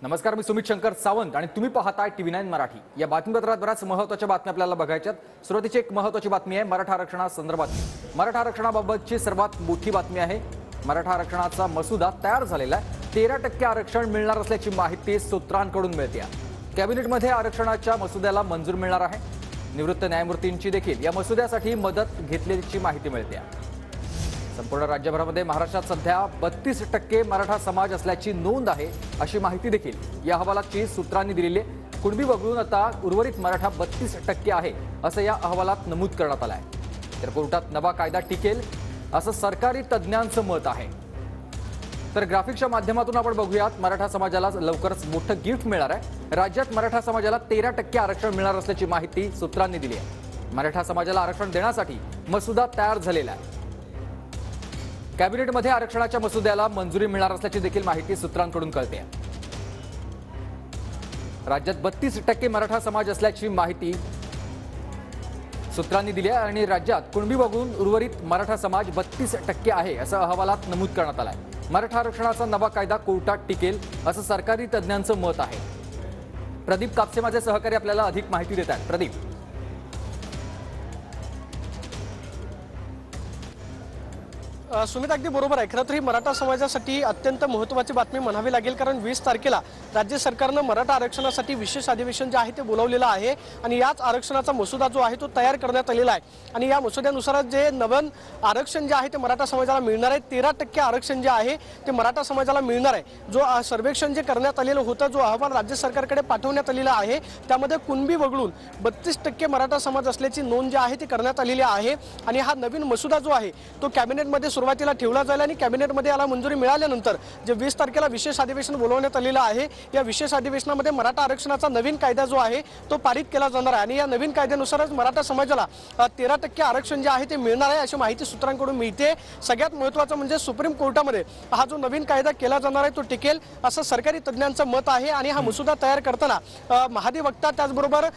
नमस्कार, मी सुमित शंकर सावंत आणि तुम्ही पाहताय TV9 मराठी। या बातमीपत्रात बऱ्याच महत्त्वाच्या बातम्या आपल्याला बघायच्यात। सुरुवातीची एक महत्त्वाची बातमी आहे मराठा आरक्षणासंदर्भात। मराठा आरक्षणाबाबतची सर्वात मोठी बातमी आहे। मराठा आरक्षणाचा मसुदा तयार झालेला आहे। 13% आरक्षण मिळणार असल्याची माहिती सूत्रांकडून मिळते आहे। कॅबिनेटमध्ये आरक्षणाच्या मसुद्याला मंजूर मिळणार आहे। निवृत्त न्यायमूर्तींची देखील या मसुद्यासाठी मदत घेतल्याची माहिती मिळते आहे। संपूर्ण राज्यभरामध्ये महाराष्ट्रात सध्या 32% मराठा समाज असल्याची नोंद आहे, अशी माहिती देखील या अहवालाची सूत्रांनी दिलेली आहे। कुणबी वगळून आता उर्वरित मराठा 32% आहे, असं या अहवालात नमूद करण्यात आलं आहे। तर कोर्टात नवा कायदा टिकेल असं सरकारी तज्ज्ञांचं मत आहे। तर ग्राफिक्सच्या माध्यमातून आपण बघूयात, मराठा समाजाला लवकरच मोठं गिफ्ट मिळणार आहे। राज्यात मराठा समाजाला 13% आरक्षण मिळणार असल्याची माहिती सूत्रांनी दिली आहे। मराठा समाजाला आरक्षण देण्यासाठी मसुदा तयार झालेला आहे। कॅबिनेटमध्ये आरक्षणाच्या मसुद्याला मंजुरी मिळणार असल्याची देखील माहिती सूत्रांकडून कळते। राज्यात 32% मराठा समाज असल्याची माहिती सूत्रांनी दिली आहे आणि राज्यात कुणबी वगळून उर्वरित मराठा समाज 32% आहे, असं अहवालात नमूद करण्यात आलं आहे। मराठा आरक्षणाचा नवा कायदा कोर्टात टिकेल असं सरकारी तज्ज्ञांचं मत आहे। प्रदीप कापसे माझे सहकारी आपल्याला अधिक माहिती देत आहेत। प्रदीप, सुमित अगदी बरोबर आहे। खरं तर ही मराठा समाजासाठी अत्यंत महत्त्वाची बातमी म्हणावी लागेल, कारण 20 तारखेला राज्य सरकारनं मराठा आरक्षणासाठी विशेष अधिवेशन जे आहे ते बोलावलेलं आहे आणि याच आरक्षणाचा मसुदा जो आहे तो तयार करण्यात आलेला आहे। आणि या मसुद्यानुसार जे नवीन आरक्षण जे आहे ते मराठा समाजाला मिळणार आहे, 13% आरक्षण जे आहे ते मराठा समाजाला मिळणार आहे। जो सर्वेक्षण जे करण्यात आलेलं होतं, जो अहवाल राज्य सरकारकडे पाठवण्यात आलेला आहे, त्यामध्ये कुणबी वगळून 32% मराठा समाज असल्याची नोंद जी आहे ती करण्यात आलेली आहे। आणि हा नवीन मसुदा जो आहे तो कॅबिनेटमध्ये सुरुवातीला ठेवला जाईल आणि कॅबिनेटमध्ये याला मंजुरी मिळाल्यानंतर जे 20 तारखेला विशेष अधिवेशन बोलवण्यात आलेलं आहे, या विशेष अधिवेशनामध्ये मराठा आरक्षणाचा नवीन कायदा जो आहे तो पारित केला जाणार आहे। आणि या नवीन कायद्यानुसारच मराठा समाजाला 13% आरक्षण जे आहे ते मिळणार आहे, अशी माहिती सूत्रांकडून मिळते। सगळ्यात महत्त्वाचं म्हणजे सुप्रीम कोर्टामध्ये हा जो नवीन कायदा केला जाणार आहे तो टिकेल असं सरकारी तज्ज्ञांचं मत आहे। आणि हा मसुदा तयार करताना महाधिवक्ता त्याचबरोबर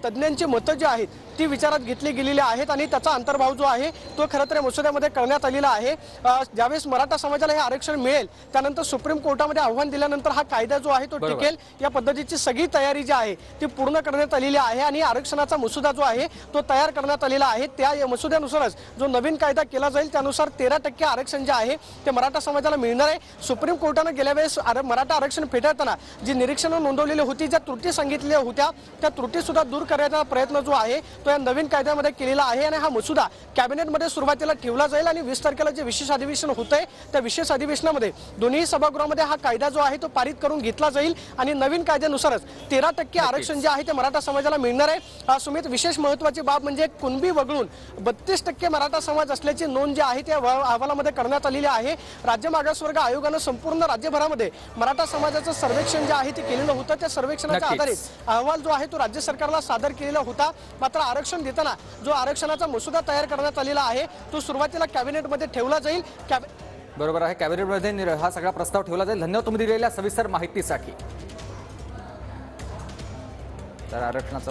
तज्ज्ञांची मतं जी आहेत ती विचारात घेतली गेलेली आहेत आणि त्याचा अंतर्भाव जो आहे तो खरं तर मसुद्यामध्ये करण्यात आलेला आहे। ज्यावेळेस मराठा समाजाला हे आरक्षण मिळेल त्यानंतर सुप्रीम कोर्टामध्ये आव्हान दिल्यानंतर हा कायदा जो आहे तो टिकेल, या पद्धतीची सगळी तयारी जी आहे ती पूर्ण करण्यात आलेली आहे। आणि आरक्षणाचा मसुदा जो आहे तो तयार करण्यात आलेला आहे। त्या मसुद्यानुसारच जो नवीन कायदा केला जाईल त्यानुसार 13% आरक्षण जे आहे ते मराठा समाजाला मिळणार आहे। सुप्रीम कोर्टानं गेल्या वेळेस मराठा आरक्षण फेटाळताना जी निरीक्षणं नोंदवलेली होती, ज्या त्रुटी सांगितलेल्या होत्या, त्या त्रुटी सुद्धा दूर करण्याचा प्रयत्न जो आहे तो या नवीन कायद्यामध्ये केलेला आहे। आणि हा मसुदा कॅबिनेटमध्ये सुरुवातीला ठेवला जाईल आणि 20 तारखेला जे विशेष अधिवेशन होतंय त्या विशेष अधिवेशनामध्ये दोन्ही सभागृहामध्ये हा कायदा जो आहे तो पारित करून घेतला जाईल आणि नवीन कायद्यानुसारच 13% आरक्षण जे आहे ते मराठा समाजाला मिळणार आहे। सुमित, विशेष महत्त्वाची बाब म्हणजे कुणबी वगळून 32% मराठा समाज असल्याची नोंद जी आहे त्या अहवालामध्ये करण्यात आलेली आहे। राज्य मागासवर्ग आयोगानं संपूर्ण राज्यभरामध्ये मराठा समाजाचं सर्वेक्षण जे आहे ते केलेलं होतं। त्या सर्वेक्षणाच्या आधारे अहवाल जो आहे तो राज्य सरकारला सादर केलेला होता। मात्र आरक्षण देताना जो आरक्षणाचा मसुदा तयार करण्यात आलेला आहे तो सुरुवातीला कॅबिनेटमध्ये ठेवला जाईल। बरोबर आहे, कॅबिनेटमध्ये हा सगळा प्रस्ताव ठेवला जाईल। धन्यवाद तुम्ही दिलेल्या सविस्तर माहितीसाठी। तर आरक्षणाचा